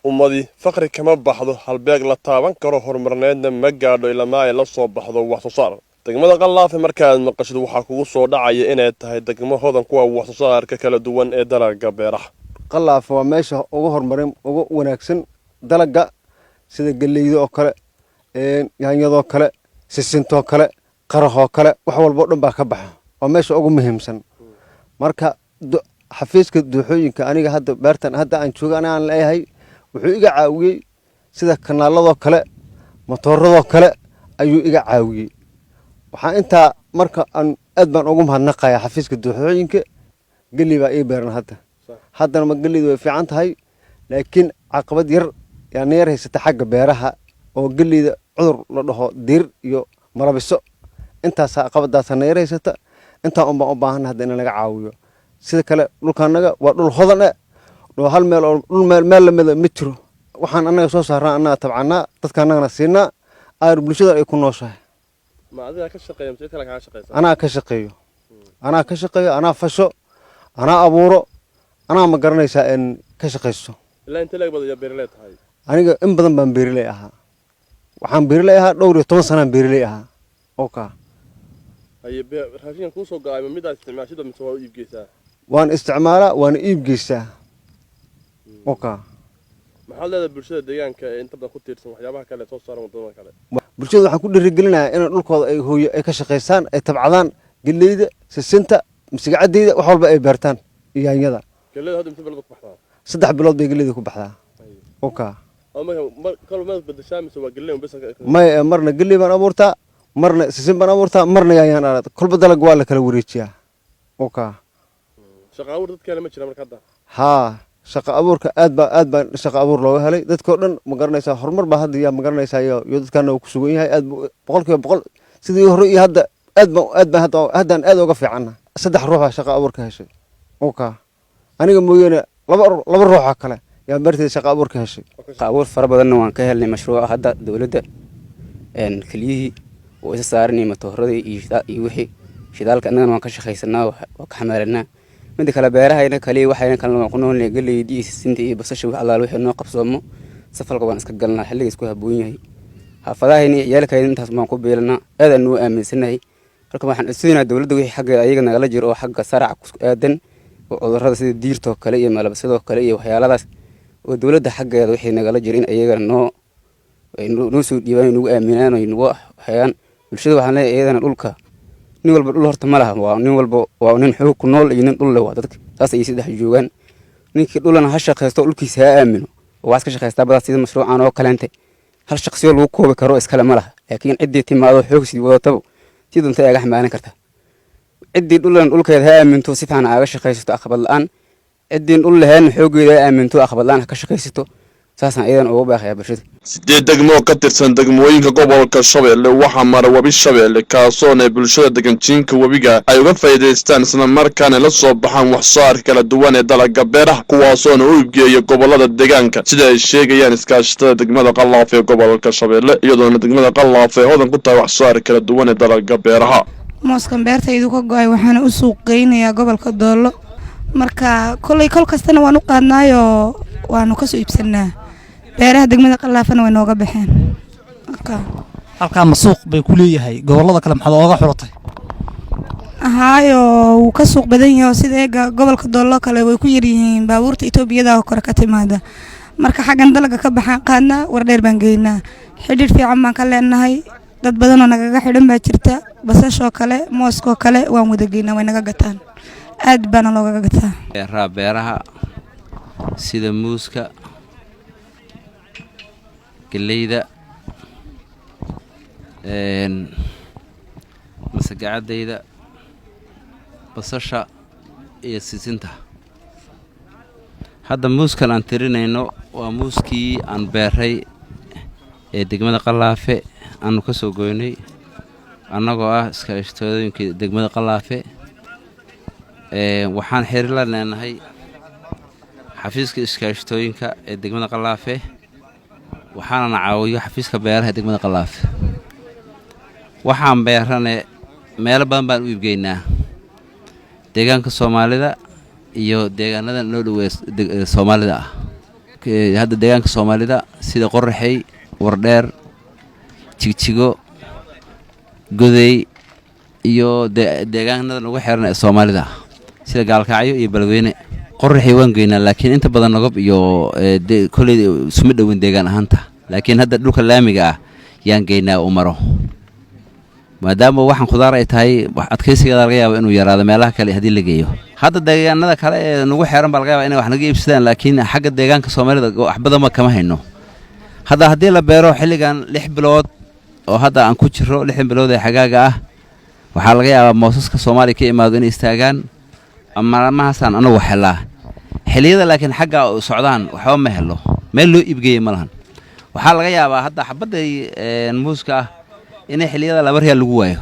ummadii faqri kama baxdo halbeeg la taaban karo horumarneedna ma gaadho ilamaa ay la soo baxdo wax soo saar degmada Qallaafe markaad maqashid waxaa kugu soo dhacaya inay tahay degmo hodan kuwa wax soo saarka kala duwan ee dalagga beeraha Qallaafe waa meesha ugu horumarin ugu wanaagsan dalagga sida galleyda oo kale yaanyada kale sisinto kale qaraho kale wax walba dhan baa ka baxa waa meesha ugu muhiimsan marka xafiiska duuxooyinka aniga hadda beertan hadda aan joogo aan leeyahay wuxuu iga caawiyay sida kanaalada kale matoorada kale ayuu iga caawiyay waxaan inta marka aan aad baan ugu mahadnaqayaa xafiiska duuxooyinka galey baa ii beeran haddana ma galeydu way fiican tahay laakiin caqabad yar yani yar haysata xagga beeraha oo galeyda cudur la dhaho dir iyo marabiso intaas caqabadaas yar haysata inta u baahan hadda in laga caawiyo sida kale dhulkanaga waa dhul hodan oo hal meel oo dhul meel la mid ma jiro waxaan anaga soo saarnaa anaga tabcana dadka anagana siinaa ay bulshada ay ku nooshahay ma adiga ka shaqeeyo mid kale ka shaqeeyo ana ka shaqeeyo ana fasho ana abuuro ana ma garanaysaa in ka shaqeyso ilaa inta laga badayo beerley tahay aniga in badan baan beerley ahaa waxaan beerley ahaa dhowr iyo 10 sano beerley ahaa oka ay raashin ku soo gaay mid aad isticmaashada mise waa iib geysaa waan isticmaalaa waan iib geysaa oka maxaa leedahay bulshada deegaanka inta badan ku tiirsan waxyaabaha kale soo saaran wadamada kale bulshada waxaan ku dhiirigelinayaa in dhulkooda ay hooyo ay ka shaqeystaan ay tabcadaan galleyda sisinta misigacadeyda wax walba ay beertaan yaanyada galleyda hadda inta bilood ku baxdaa 3 bilood bay galleyda ku baxdaa oka ama kalma bedeshaa mise waa galley bas may marna galley baan abuurtaa marna sisin baan abuurtaa marna yaanyaan aad kulba dalag waa la kala wareejiyaa oka shaqo abuur dadka kale ma jira marka hadda shaqo abuurka aad baan shaqo abuur looga helay dadkoo dhan ma garanaysaa horumar baa hadda ma garanaysaa iyo dadkana uu ku sugan yahay aad boqolkiiba boqol sidii hore iyo hadda aad baan hadda uga fiicana 3 ruux shaqo abuur ka heshay oka aniga mooyane laba ruux kale yaa bartay shaqo abuur ka heshay abuur fara badan waan ka helnay mashruuca hadda dawladda kaliyi oo isa saaranay matooradii iyo wixii shidaalka annagana waan ka shaqaysanaa oo ka xamaalanaa mid kale beerahayna kaliya waxayna kala noqonoon galeeydi sisinta iyo basasha wax allaal wixii noo qabsoomo safalka waan iska galnaa xilliga isku haboon yahay xaafadahayna yaalkayna intaas baan ku beelnaa aad aan u aaminsanahay marka waxaan isweynaa dawladda wixii xagga ayaga nagala jiro oo xagga sarac ku aadan oo cudurrada sida diirto kale iyo malabsadoo kale iyo waxyaaladaas oo dawladda xaggeeda wixii nagala jiro in ayaga noo soo dhiibaan nagu aaminaan oo nagu hayaan bulshada waxaan leeyahay iyadana dhulka nin walba dhul horta ma laha waa nin walba waa nin xoog ku nool iyo nin dhul leh waa dadka taas ay saddex joogan ninkii dhulana ha shaqeysto dhulkiisa ha aamino oo waas ka shaqeystaa badan sida mashruucan oo kaleente hal shaqsiyo lagu koobi karo iskala ma laha laakiin ciddii timaado xoog sii wadato sidoo inta ay xamaalan karta ciddii dhulkeeda ha aaminto si fiican aaga shaqeysto aqbal la'aan ciddii dhul lahayn xoogeeda ha aaminto aqbal la'aan ka shaqeysto saasan iyadan ugu baaxaya bulshada 8 degmo ka tirsan degmooyinka gobolka Shabeelle waxa mara wabi Shabeelle kaasoo ay bulshada deegaanka wabiga ay uga faa'iideystaan isla markaana la soo baxaan wax soo saar kala duwan ee dalagga beeraha kuwaasoo u iibgeeyo gobolada deegaanka sida ay sheegayaan iskaashatada degmada Qallaafe ee gobolka Shabeelle iyadoo degmada Qallaafe hodan ku tahay wax soo saar kala duwan ee dalagga beeraha mooskan beertaydu ka go'ay waxaana u suuq geynayaa gobolka Doolo marka kol kastana waan u qaadnaayo waanu ka soo iibsanaa beeraha degmada Qallaafe way nooga baxeen halka masuuq bay ku leeyahay gobolada kale maxad ooga xurtay ahaayo uu ka suuq badan yahay sida gobolka Doolo kale way ku yar yihiin baabuurta Itoobiyaada oo kor ka timaada marka xagan dalaga ka baxaan qaadna war dheer baan geynaa xidhiir fiican baan ka leenahay dad badan oo nagaga xidhan baa jirta basasho kale moosko kale waan wada geynaa way naga gataan aad baan looga gataa beeraha sida muuska galleyda masagacadeyda basasha iyo sisinta hadda muuskan aan tirinayno waa muuskii aan beeray ee degmada Qallaafe aanu ka soo goynay annagoo ah iskaashatooyinka degmada Qallaafe waxaan xiriir la leenahay xafiiska iskaashatooyinka ee degmada Qallaafe waxaana caawiyo xafiiska beeraha degmada Qallaafe waxaan beerane meel badan baan u iibgeynaa deegaanka Soomaalida iyo deegaanada noo dhow Soomaalida ah hadda deegaanka Soomaalida sida Qorraxay Wardheer Jigjigo Goday iyo deegaanada ugu xiran ee Soomaalida sida Gaalkacyo iyo Balweyne Qorraxay waan geynaa laakiin inta badan Nogob iyo kulay isma dhawin deegaan ahaanta laakiin hadda dhulka laamiga ah yaan geynaa u maro maadaama waxaan khudaar ay tahay adkaysiga laga yaabo inuu yaraado meelaha kale hadii la geeyo hadda deegaanada kale ee nagu xiran baa laga yaabaa inay wax naga iibsadaan laakiin xagga deegaanka Soomaalida wax badan ma kama hayno hadda hadii la beero xilligan 6 bilood oo hadda aan ku jiro 6 bilood ee xagaaga ah waxa laga yaabaa moosaska Soomaaliya ka imaado in istaagaan ama ma hasan anagu xilaa xilliyada laakiin xagga socdaan waxba ma helo meel loo iibgeeyay ma lahan waxa laga yaabaa hadda xabada muuska in xilliyada la baryaa lagu waayo